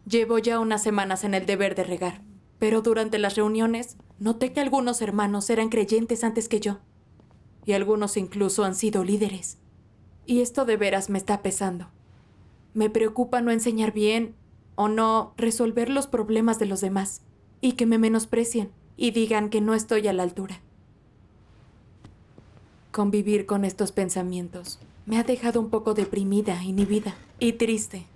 Llevo ya unas semanas en el deber de regar, pero durante las reuniones noté que algunos hermanos eran creyentes antes que yo, y algunos incluso han sido líderes. Y esto de veras me está pesando. Me preocupa no enseñar bien o no resolver los problemas de los demás, y que me menosprecien y digan que no estoy a la altura. Convivir con estos pensamientos me ha dejado un poco deprimida, inhibida y triste.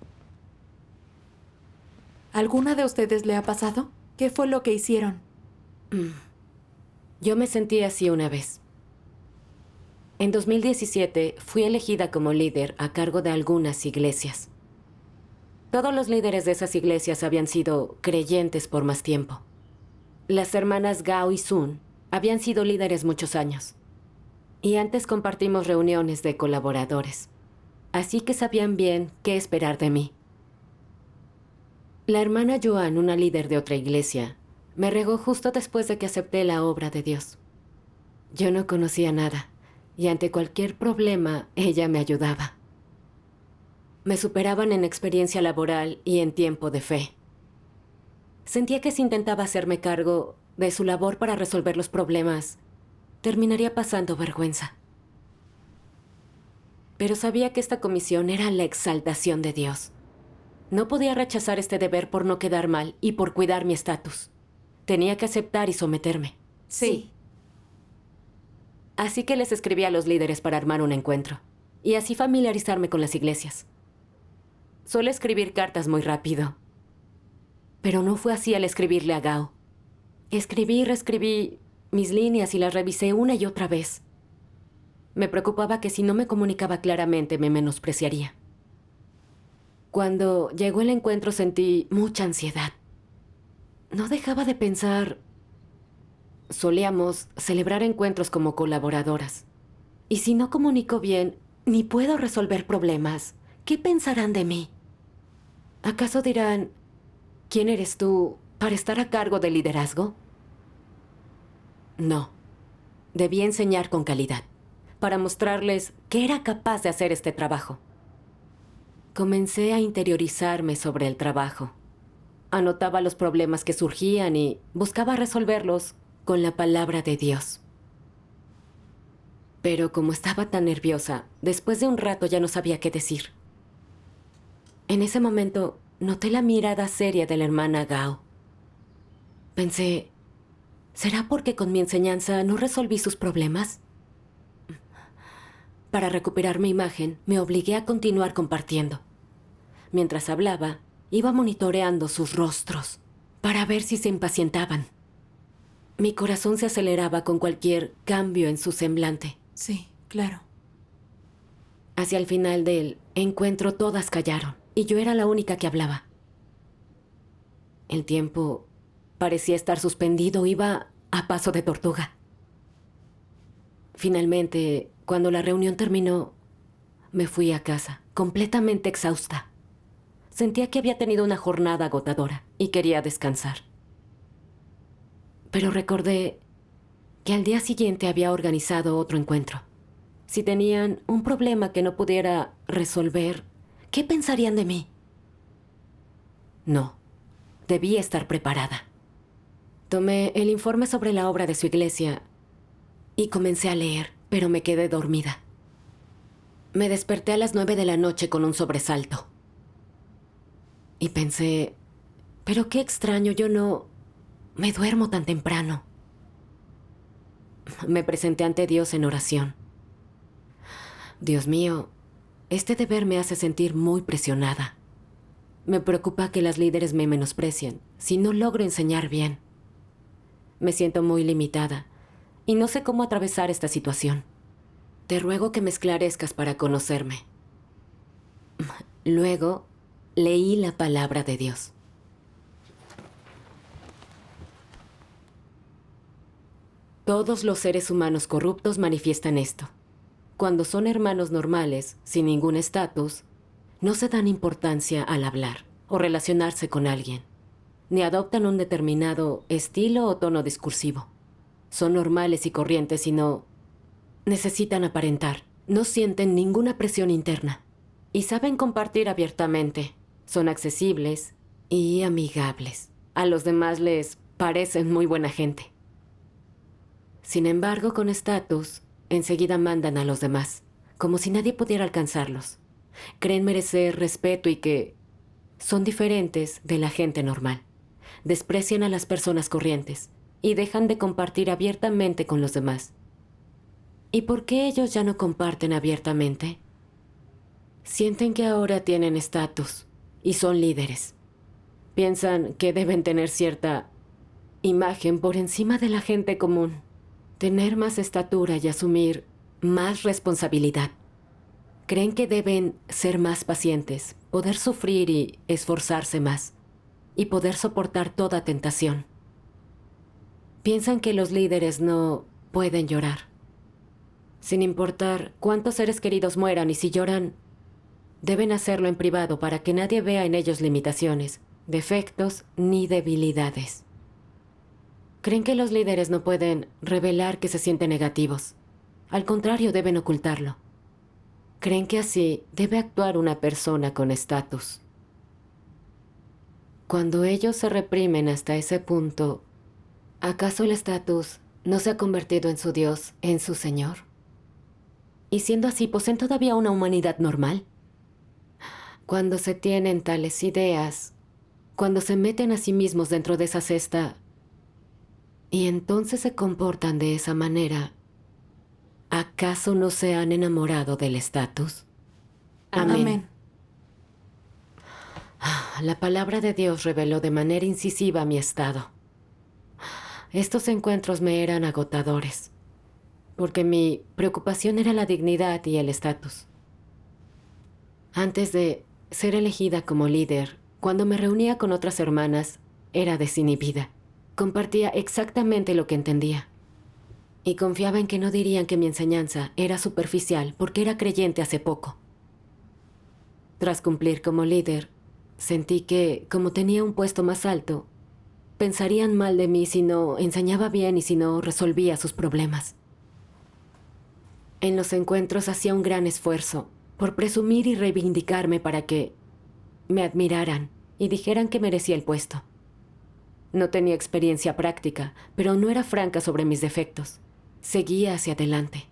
¿Alguna de ustedes le ha pasado? ¿Qué fue lo que hicieron? Yo me sentí así una vez. En 2017 fui elegida como líder a cargo de algunas iglesias. Todos los líderes de esas iglesias habían sido creyentes por más tiempo. Las hermanas Gao y Sun habían sido líderes muchos años. Y antes compartimos reuniones de colaboradores. Así que sabían bien qué esperar de mí. La hermana Yuan, una líder de otra iglesia, me regó justo después de que acepté la obra de Dios. Yo no conocía nada, y ante cualquier problema, ella me ayudaba. Me superaban en experiencia laboral y en tiempo de fe. Sentía que si intentaba hacerme cargo de su labor para resolver los problemas, terminaría pasando vergüenza. Pero sabía que esta comisión era la exaltación de Dios. No podía rechazar este deber por no quedar mal y por cuidar mi estatus. Tenía que aceptar y someterme. Sí. Así que les escribí a los líderes para armar un encuentro y así familiarizarme con las iglesias. Suelo escribir cartas muy rápido, pero no fue así al escribirle a Gao. Escribí y reescribí mis líneas y las revisé una y otra vez. Me preocupaba que si no me comunicaba claramente me menospreciaría. Cuando llegó el encuentro sentí mucha ansiedad. No dejaba de pensar. Solíamos celebrar encuentros como colaboradoras. Y si no comunico bien, ni puedo resolver problemas, ¿qué pensarán de mí? ¿Acaso dirán, ¿quién eres tú para estar a cargo del liderazgo? No. Debí enseñar con calidad, para mostrarles que era capaz de hacer este trabajo. Comencé a interiorizarme sobre el trabajo. Anotaba los problemas que surgían y buscaba resolverlos con la palabra de Dios. Pero como estaba tan nerviosa, después de un rato ya no sabía qué decir. En ese momento noté la mirada seria de la hermana Gao. Pensé, ¿será porque con mi enseñanza no resolví sus problemas? Para recuperar mi imagen, me obligué a continuar compartiendo. Mientras hablaba, iba monitoreando sus rostros para ver si se impacientaban. Mi corazón se aceleraba con cualquier cambio en su semblante. Sí, claro. Hacia el final del encuentro todas callaron y yo era la única que hablaba. El tiempo parecía estar suspendido, iba a paso de tortuga. Finalmente, cuando la reunión terminó, me fui a casa, completamente exhausta. Sentía que había tenido una jornada agotadora y quería descansar. Pero recordé que al día siguiente había organizado otro encuentro. Si tenían un problema que no pudiera resolver, ¿qué pensarían de mí? No, debía estar preparada. Tomé el informe sobre la obra de su iglesia y comencé a leer, pero me quedé dormida. Me desperté a las 9 de la noche con un sobresalto. Y pensé, pero qué extraño, yo no me duermo tan temprano. Me presenté ante Dios en oración. Dios mío, este deber me hace sentir muy presionada. Me preocupa que las líderes me menosprecien si no logro enseñar bien. Me siento muy limitada y no sé cómo atravesar esta situación. Te ruego que me esclarezcas para conocerme. Luego, leí la palabra de Dios. Todos los seres humanos corruptos manifiestan esto. Cuando son hermanos normales, sin ningún estatus, no se dan importancia al hablar o relacionarse con alguien, ni adoptan un determinado estilo o tono discursivo. Son normales y corrientes y no necesitan aparentar. No sienten ninguna presión interna y saben compartir abiertamente. Son accesibles y amigables. A los demás les parecen muy buena gente. Sin embargo, con estatus, enseguida mandan a los demás, como si nadie pudiera alcanzarlos. Creen merecer respeto y que son diferentes de la gente normal. Desprecian a las personas corrientes y dejan de compartir abiertamente con los demás. ¿Y por qué ellos ya no comparten abiertamente? Sienten que ahora tienen estatus y son líderes. Piensan que deben tener cierta imagen por encima de la gente común, tener más estatura y asumir más responsabilidad. Creen que deben ser más pacientes, poder sufrir y esforzarse más, y poder soportar toda tentación. Piensan que los líderes no pueden llorar. Sin importar cuántos seres queridos mueran, y si lloran, deben hacerlo en privado para que nadie vea en ellos limitaciones, defectos ni debilidades. Creen que los líderes no pueden revelar que se sienten negativos. Al contrario, deben ocultarlo. Creen que así debe actuar una persona con estatus. Cuando ellos se reprimen hasta ese punto, ¿acaso el estatus no se ha convertido en su Dios, en su Señor? Y siendo así, ¿poseen todavía una humanidad normal? Cuando se tienen tales ideas, cuando se meten a sí mismos dentro de esa cesta y entonces se comportan de esa manera, ¿acaso no se han enamorado del estatus? Amén. La palabra de Dios reveló de manera incisiva mi estado. Estos encuentros me eran agotadores, porque mi preocupación era la dignidad y el estatus. Antes de ser elegida como líder, cuando me reunía con otras hermanas, era desinhibida. Compartía exactamente lo que entendía. Y confiaba en que no dirían que mi enseñanza era superficial porque era creyente hace poco. Tras cumplir como líder, sentí que, como tenía un puesto más alto, pensarían mal de mí si no enseñaba bien y si no resolvía sus problemas. En los encuentros hacía un gran esfuerzo por presumir y reivindicarme para que me admiraran y dijeran que merecía el puesto. No tenía experiencia práctica, pero no era franca sobre mis defectos. Seguía hacia adelante.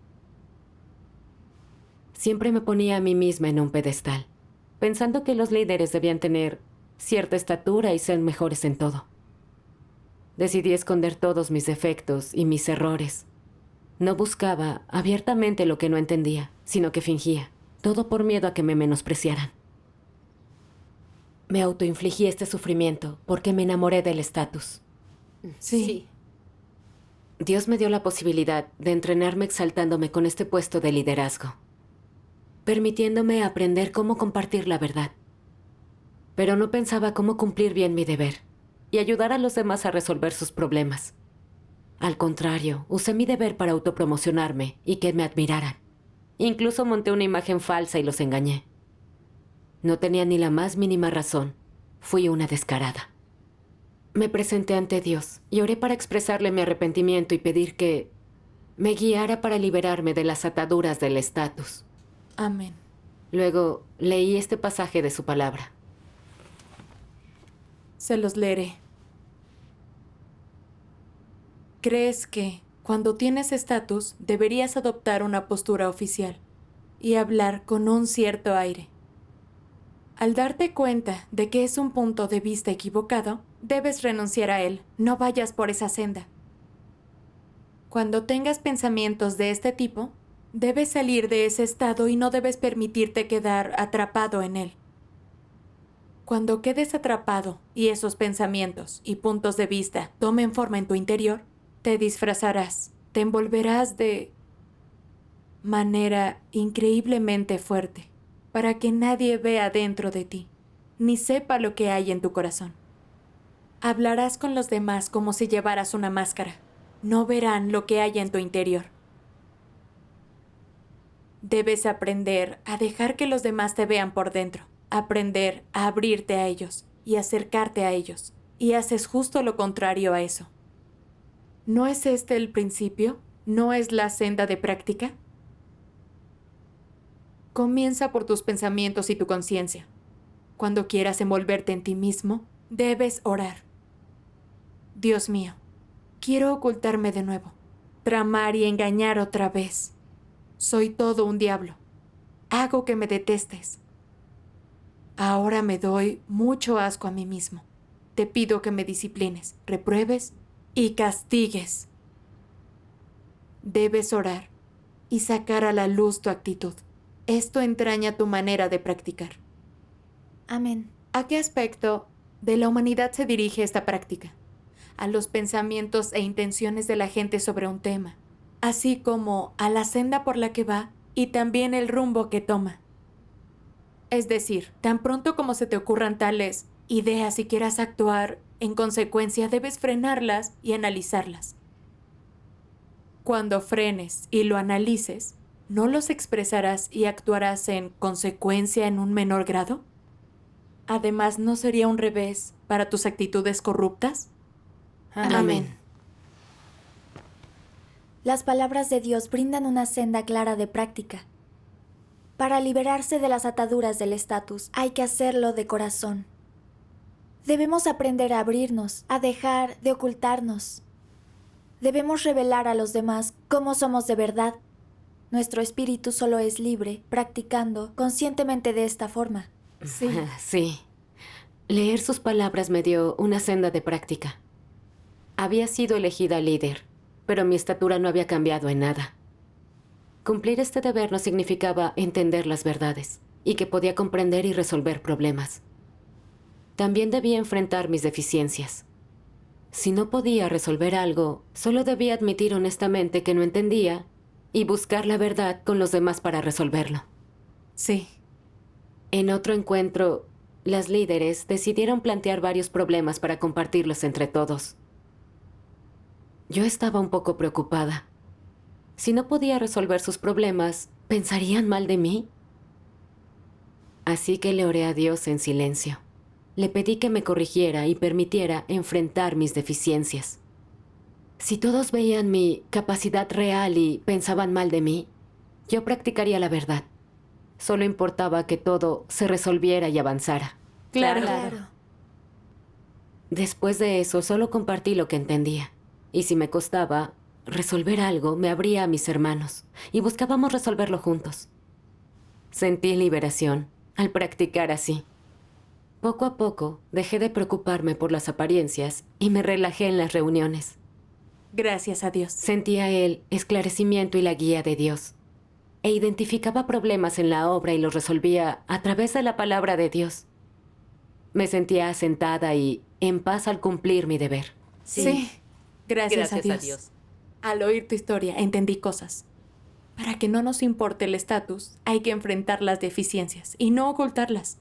Siempre me ponía a mí misma en un pedestal, pensando que los líderes debían tener cierta estatura y ser mejores en todo. Decidí esconder todos mis defectos y mis errores. No buscaba abiertamente lo que no entendía, sino que fingía, todo por miedo a que me menospreciaran. Me autoinfligí este sufrimiento porque me enamoré del estatus. Sí. Dios me dio la posibilidad de entrenarme exaltándome con este puesto de liderazgo, permitiéndome aprender cómo compartir la verdad. Pero no pensaba cómo cumplir bien mi deber y ayudar a los demás a resolver sus problemas. Al contrario, usé mi deber para autopromocionarme y que me admiraran. Incluso monté una imagen falsa y los engañé. No tenía ni la más mínima razón. Fui una descarada. Me presenté ante Dios y oré para expresarle mi arrepentimiento y pedir que me guiara para liberarme de las ataduras del estatus. Amén. Luego leí este pasaje de su palabra. Se los leeré. ¿Crees que, cuando tienes estatus, deberías adoptar una postura oficial y hablar con un cierto aire? Al darte cuenta de que es un punto de vista equivocado, debes renunciar a él. No vayas por esa senda. Cuando tengas pensamientos de este tipo, debes salir de ese estado y no debes permitirte quedar atrapado en él. Cuando quedes atrapado y esos pensamientos y puntos de vista tomen forma en tu interior, te disfrazarás, te envolverás de manera increíblemente fuerte, para que nadie vea dentro de ti, ni sepa lo que hay en tu corazón. Hablarás con los demás como si llevaras una máscara. No verán lo que hay en tu interior. Debes aprender a dejar que los demás te vean por dentro, aprender a abrirte a ellos y acercarte a ellos, y haces justo lo contrario a eso. ¿No es este el principio? ¿No es la senda de práctica? Comienza por tus pensamientos y tu conciencia. Cuando quieras envolverte en ti mismo, Debes orar. Dios mío, quiero ocultarme de nuevo, tramar y engañar otra vez. Soy todo un diablo. Hago que me detestes. Ahora me doy mucho asco a mí mismo. Te pido que me disciplines, repruebes y castigues. Debes orar y sacar a la luz tu actitud. Esto entraña tu manera de practicar. Amén. ¿A qué aspecto de la humanidad se dirige esta práctica? A los pensamientos e intenciones de la gente sobre un tema, así como a la senda por la que va y también el rumbo que toma. Es decir, tan pronto como se te ocurran tales ideas y quieras actuar, en consecuencia debes frenarlas y analizarlas. Cuando frenes y lo analices, ¿no los expresarás y actuarás en consecuencia en un menor grado? Además, ¿no sería un revés para tus actitudes corruptas? Amén. Las palabras de Dios brindan una senda clara de práctica. Para liberarse de las ataduras del estatus, hay que hacerlo de corazón. Debemos aprender a abrirnos, a dejar de ocultarnos. Debemos revelar a los demás cómo somos de verdad. Nuestro espíritu solo es libre practicando conscientemente de esta forma. Sí. Sí. Leer sus palabras me dio una senda de práctica. Había sido elegida líder, pero mi estatura no había cambiado en nada. Cumplir este deber no significaba entender las verdades y que podía comprender y resolver problemas. También debía enfrentar mis deficiencias. Si no podía resolver algo, solo debía admitir honestamente que no entendía y buscar la verdad con los demás para resolverlo. Sí. En otro encuentro, las líderes decidieron plantear varios problemas para compartirlos entre todos. Yo estaba un poco preocupada. Si no podía resolver sus problemas, ¿pensarían mal de mí? Así que le oré a Dios en silencio. Le pedí que me corrigiera y permitiera enfrentar mis deficiencias. Si todos veían mi capacidad real y pensaban mal de mí, yo practicaría la verdad. Solo importaba que todo se resolviera y avanzara. Claro. Después de eso, solo compartí lo que entendía. Y si me costaba resolver algo, me abría a mis hermanos y buscábamos resolverlo juntos. Sentí liberación al practicar así. Poco a poco, dejé de preocuparme por las apariencias y me relajé en las reuniones. Gracias a Dios. Sentía el esclarecimiento y la guía de Dios. E identificaba problemas en la obra y los resolvía a través de la palabra de Dios. Me sentía asentada y en paz al cumplir mi deber. Sí. Gracias a Dios. Dios. Al oír tu historia, entendí cosas. Para que no nos importe el estatus, hay que enfrentar las deficiencias y no ocultarlas.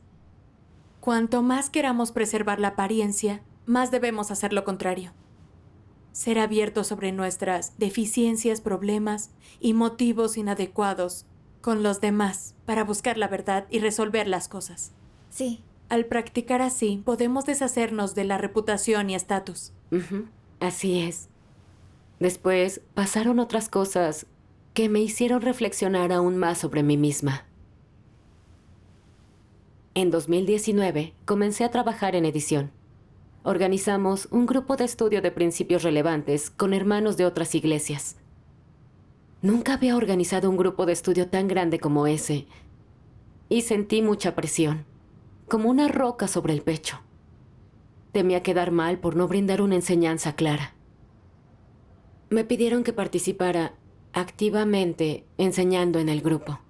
Cuanto más queramos preservar la apariencia, más debemos hacer lo contrario. Ser abiertos sobre nuestras deficiencias, problemas y motivos inadecuados con los demás para buscar la verdad y resolver las cosas. Sí. Al practicar así, podemos deshacernos de la reputación y estatus. Así es. Después pasaron otras cosas que me hicieron reflexionar aún más sobre mí misma. En 2019 comencé a trabajar en edición. Organizamos un grupo de estudio de principios relevantes con hermanos de otras iglesias. Nunca había organizado un grupo de estudio tan grande como ese y sentí mucha presión, como una roca sobre el pecho. Temía quedar mal por no brindar una enseñanza clara. Me pidieron que participara activamente enseñando en el grupo.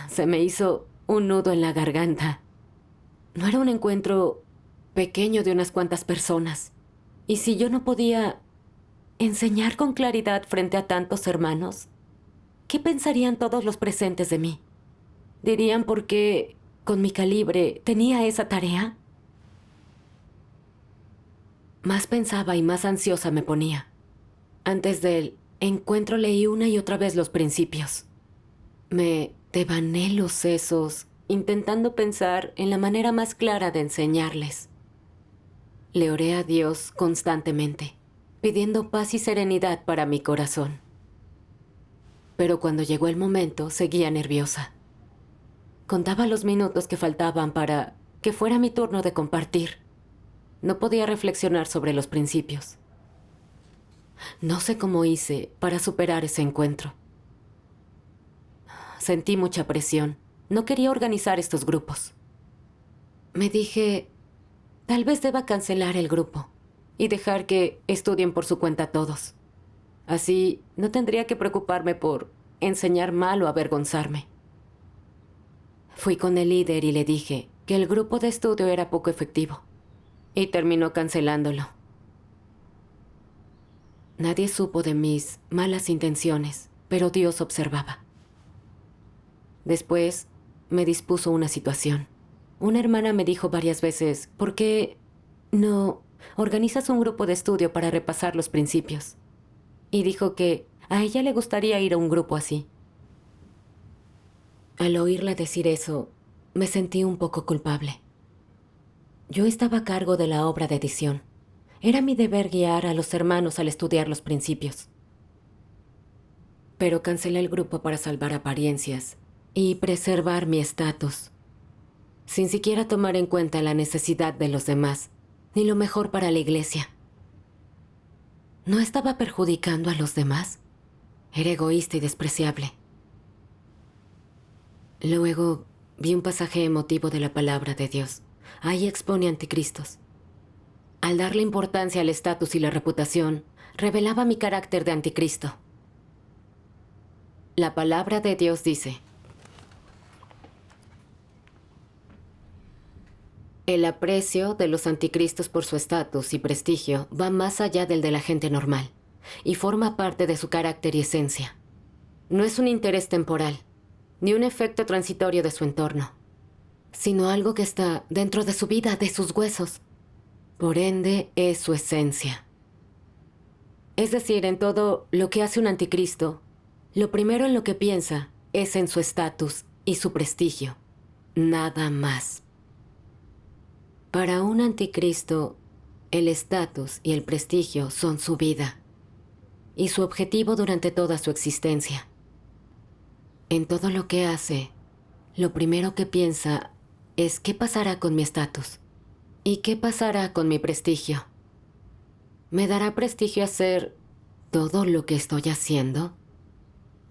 Se me hizo un nudo en la garganta. No era un encuentro pequeño de unas cuantas personas. Y si yo no podía enseñar con claridad frente a tantos hermanos, ¿qué pensarían todos los presentes de mí? ¿Dirían por qué, con mi calibre, tenía esa tarea? Más pensaba y más ansiosa me ponía. Antes del encuentro leí una y otra vez los principios. Me devané los sesos, intentando pensar en la manera más clara de enseñarles. Le oré a Dios constantemente, pidiendo paz y serenidad para mi corazón. Pero cuando llegó el momento, seguía nerviosa. Contaba los minutos que faltaban para que fuera mi turno de compartir. No podía reflexionar sobre los principios. No sé cómo hice para superar ese encuentro. Sentí mucha presión. No quería organizar estos grupos. Me dije, tal vez deba cancelar el grupo y dejar que estudien por su cuenta todos. Así no tendría que preocuparme por enseñar mal o avergonzarme. Fui con el líder y le dije que el grupo de estudio era poco efectivo y terminó cancelándolo. Nadie supo de mis malas intenciones, pero Dios observaba. Después me dispuso una situación. Una hermana me dijo varias veces, ¿por qué no organizas un grupo de estudio para repasar los principios? Y dijo que a ella le gustaría ir a un grupo así. Al oírla decir eso, me sentí un poco culpable. Yo estaba a cargo de la obra de edición. Era mi deber guiar a los hermanos al estudiar los principios. Pero cancelé el grupo para salvar apariencias y preservar mi estatus, sin siquiera tomar en cuenta la necesidad de los demás, ni lo mejor para la iglesia. ¿No estaba perjudicando a los demás? Era egoísta y despreciable. Luego vi un pasaje emotivo de la palabra de Dios. Ahí expone anticristos. Al darle importancia al estatus y la reputación, revelaba mi carácter de anticristo. La palabra de Dios dice: el aprecio de los anticristos por su estatus y prestigio va más allá del de la gente normal y forma parte de su carácter y esencia. No es un interés temporal, ni un efecto transitorio de su entorno, sino algo que está dentro de su vida, de sus huesos. Por ende, es su esencia. Es decir, en todo lo que hace un anticristo, lo primero en lo que piensa es en su estatus y su prestigio. Nada más. Para un anticristo, el estatus y el prestigio son su vida y su objetivo durante toda su existencia. En todo lo que hace, lo primero que piensa es ¿qué pasará con mi estatus? ¿Y qué pasará con mi prestigio? ¿Me dará prestigio hacer todo lo que estoy haciendo?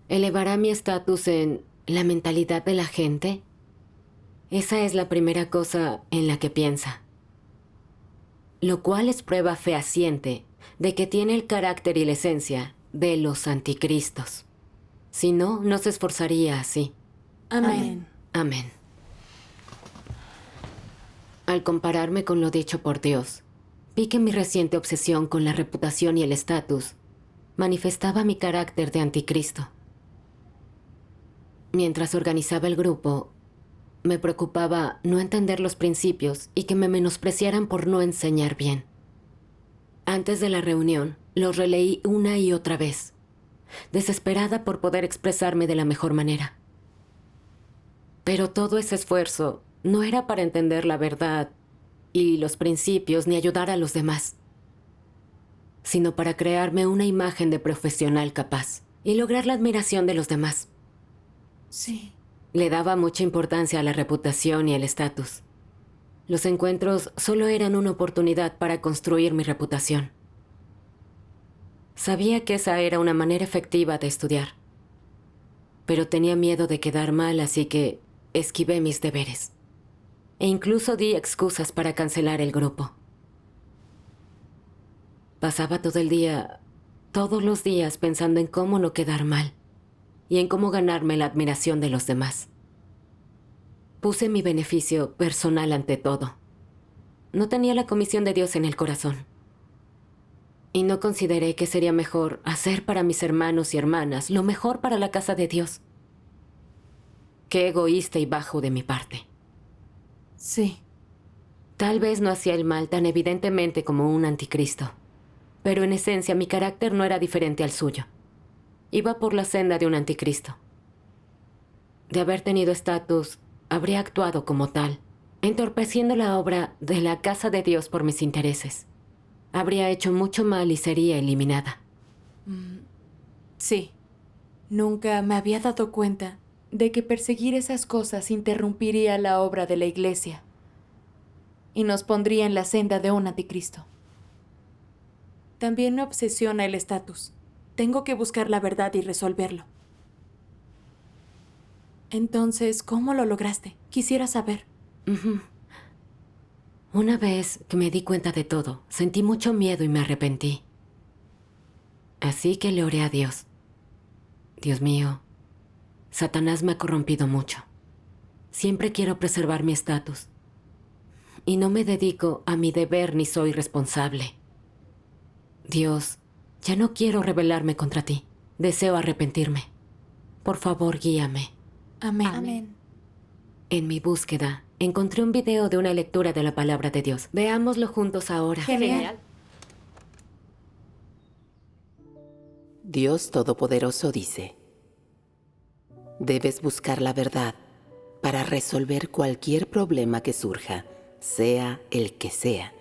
¿Elevará mi estatus en la mentalidad de la gente? Esa es la primera cosa en la que piensa. Lo cual es prueba fehaciente de que tiene el carácter y la esencia de los anticristos. Si no, no se esforzaría así. Amén. Amén. Al compararme con lo dicho por Dios, vi que mi reciente obsesión con la reputación y el estatus manifestaba mi carácter de anticristo. Mientras organizaba el grupo, me preocupaba no entender los principios y que me menospreciaran por no enseñar bien. Antes de la reunión, los releí una y otra vez, desesperada por poder expresarme de la mejor manera. Pero todo ese esfuerzo no era para entender la verdad y los principios ni ayudar a los demás, sino para crearme una imagen de profesional capaz y lograr la admiración de los demás. Sí. Le daba mucha importancia a la reputación y al estatus. Los encuentros solo eran una oportunidad para construir mi reputación. Sabía que esa era una manera efectiva de estudiar, pero tenía miedo de quedar mal, así que esquivé mis deberes. E incluso di excusas para cancelar el grupo. Pasaba todo el día, todos los días, pensando en cómo no quedar mal y en cómo ganarme la admiración de los demás. Puse mi beneficio personal ante todo. No tenía la comisión de Dios en el corazón. Y no consideré que sería mejor hacer para mis hermanos y hermanas lo mejor para la casa de Dios. Qué egoísta y bajo de mi parte. Sí. Tal vez no hacía el mal tan evidentemente como un anticristo, pero en esencia mi carácter no era diferente al suyo. Iba por la senda de un anticristo. De haber tenido estatus, habría actuado como tal, entorpeciendo la obra de la casa de Dios por mis intereses. Habría hecho mucho mal y sería eliminada. Sí. Nunca me había dado cuenta de que perseguir esas cosas interrumpiría la obra de la iglesia. y nos pondría en la senda de un anticristo. También me obsesiona el estatus. Tengo que buscar la verdad y resolverlo. Entonces, ¿cómo lo lograste? Quisiera saber. Una vez que me di cuenta de todo, sentí mucho miedo y me arrepentí. Así que le oré a Dios. Dios mío, Satanás me ha corrompido mucho. Siempre quiero preservar mi estatus. Y no me dedico a mi deber ni soy responsable. Dios, ya no quiero rebelarme contra ti. Deseo arrepentirme. Por favor, guíame. Amén. Amén. En mi búsqueda, encontré un video de una lectura de la palabra de Dios. Veámoslo juntos ahora. Genial. Dios Todopoderoso dice: debes buscar la verdad para resolver cualquier problema que surja, sea el que sea,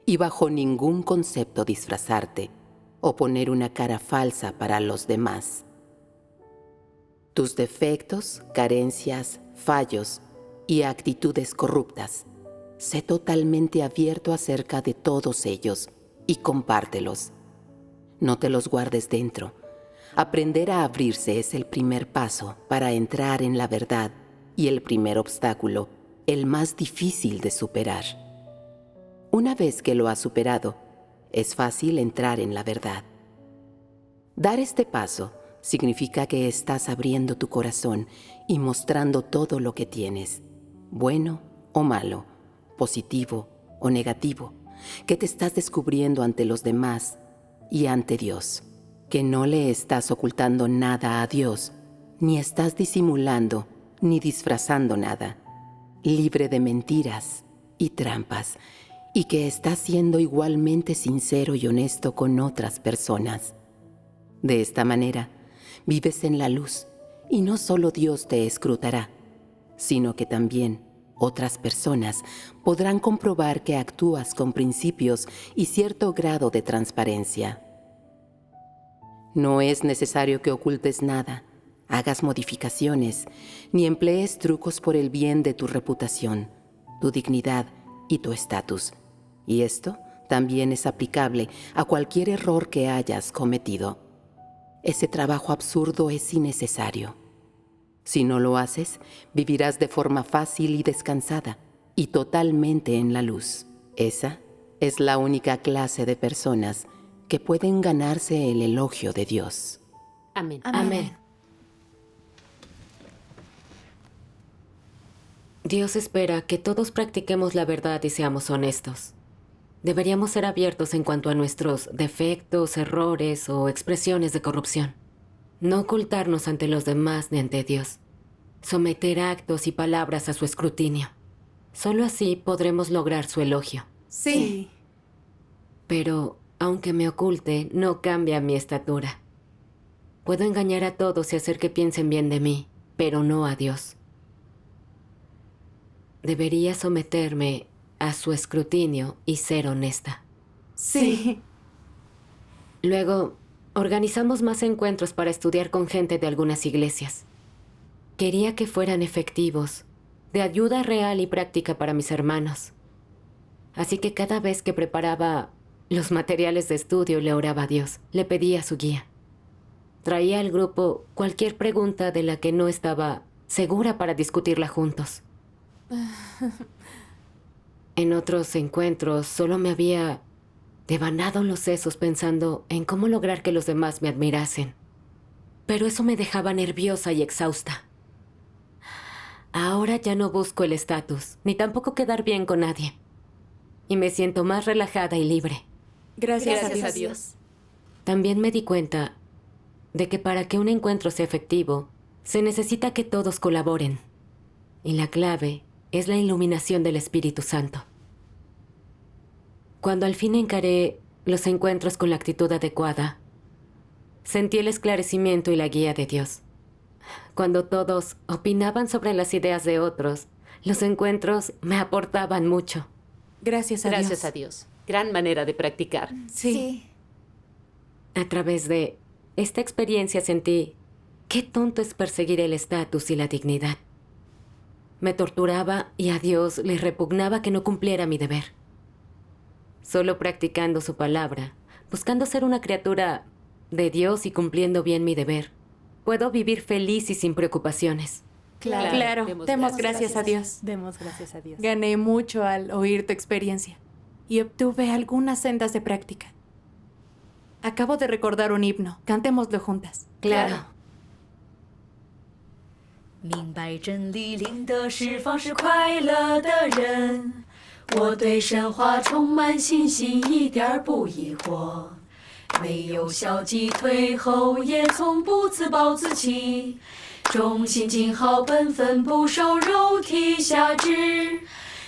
y bajo ningún concepto disfrazarte o poner una cara falsa para los demás. Tus defectos, carencias, fallos y actitudes corruptas, sé totalmente abierto acerca de todos ellos y compártelos. No te los guardes dentro. Aprender a abrirse es el primer paso para entrar en la verdad y el primer obstáculo, el más difícil de superar. Una vez que lo has superado, es fácil entrar en la verdad. Dar este paso significa que estás abriendo tu corazón y mostrando todo lo que tienes, bueno o malo, positivo o negativo, que te estás descubriendo ante los demás y ante Dios, que no le estás ocultando nada a Dios, ni estás disimulando ni disfrazando nada, libre de mentiras y trampas, y que estás siendo igualmente sincero y honesto con otras personas. De esta manera, vives en la luz, y no solo Dios te escrutará, sino que también otras personas podrán comprobar que actúas con principios y cierto grado de transparencia. No es necesario que ocultes nada, hagas modificaciones, ni emplees trucos por el bien de tu reputación, tu dignidad y tu estatus. Y esto también es aplicable a cualquier error que hayas cometido. Ese trabajo absurdo es innecesario. Si no lo haces, vivirás de forma fácil y descansada, y totalmente en la luz. Esa es la única clase de personas que pueden ganarse el elogio de Dios. Amén. Amén. Dios espera que todos practiquemos la verdad y seamos honestos. Deberíamos ser abiertos en cuanto a nuestros defectos, errores o expresiones de corrupción. No ocultarnos ante los demás ni ante Dios. Someter actos y palabras a su escrutinio. Solo así podremos lograr su elogio. Sí. Pero, aunque me oculte, no cambia mi estatura. Puedo engañar a todos y hacer que piensen bien de mí, pero no a Dios. Debería someterme a su escrutinio y ser honesta. Sí. Luego, organizamos más encuentros para estudiar con gente de algunas iglesias. Quería que fueran efectivos, de ayuda real y práctica para mis hermanos. Así que cada vez que preparaba los materiales de estudio, le oraba a Dios, le pedía su guía. Traía al grupo cualquier pregunta de la que no estaba segura para discutirla juntos. En otros encuentros solo me había devanado los sesos pensando en cómo lograr que los demás me admirasen. Pero eso me dejaba nerviosa y exhausta. Ahora ya no busco el estatus, ni tampoco quedar bien con nadie. Y me siento más relajada y libre. Gracias a Gracias Dios. a Dios. También me di cuenta de que para que un encuentro sea efectivo, se necesita que todos colaboren. Y la clave es la iluminación del Espíritu Santo. Cuando al fin encaré los encuentros con la actitud adecuada, sentí el esclarecimiento y la guía de Dios. Cuando todos opinaban sobre las ideas de otros, los encuentros me aportaban mucho. Gracias a Dios. Gracias a Dios. Gran manera de practicar. Sí. A través de esta experiencia sentí qué tonto es perseguir el estatus y la dignidad. me torturaba y a Dios le repugnaba que no cumpliera mi deber. Solo practicando su palabra, buscando ser una criatura de Dios y cumpliendo bien mi deber, puedo vivir feliz y sin preocupaciones. Claro, demos gracias a Dios. Demos gracias a Dios. Gané mucho al oír tu experiencia y obtuve algunas sendas de práctica. Acabo de recordar un himno. Cantémoslo juntas. Claro. 明白真理，灵的释放是快乐的人。我对神话充满信心，一点儿不疑惑。没有消极退后，也从不自暴自弃。忠心谨好本分，不受肉体辖制。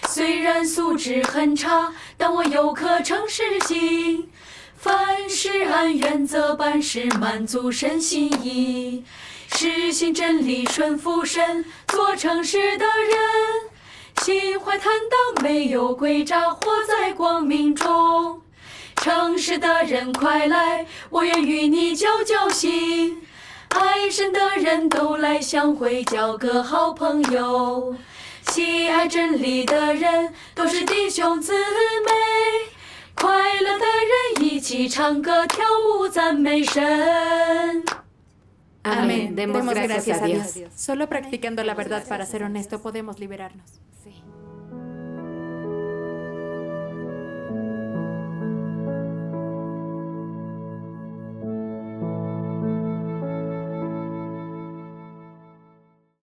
虽然素质很差，但我有颗诚实心。凡事按原则办事，满足神心意。实行真理，顺服神，做诚实的人，心怀坦荡，没有诡诈，活在光明中。诚实的人快来，我愿与你交交心。爱神的人都来相会，交个好朋友。喜爱真理的人都是弟兄姊妹，快乐的人一起唱歌跳舞赞美神。 Amén. Demos gracias a Dios. Solo practicando la verdad, para ser honesto, podemos liberarnos. Sí.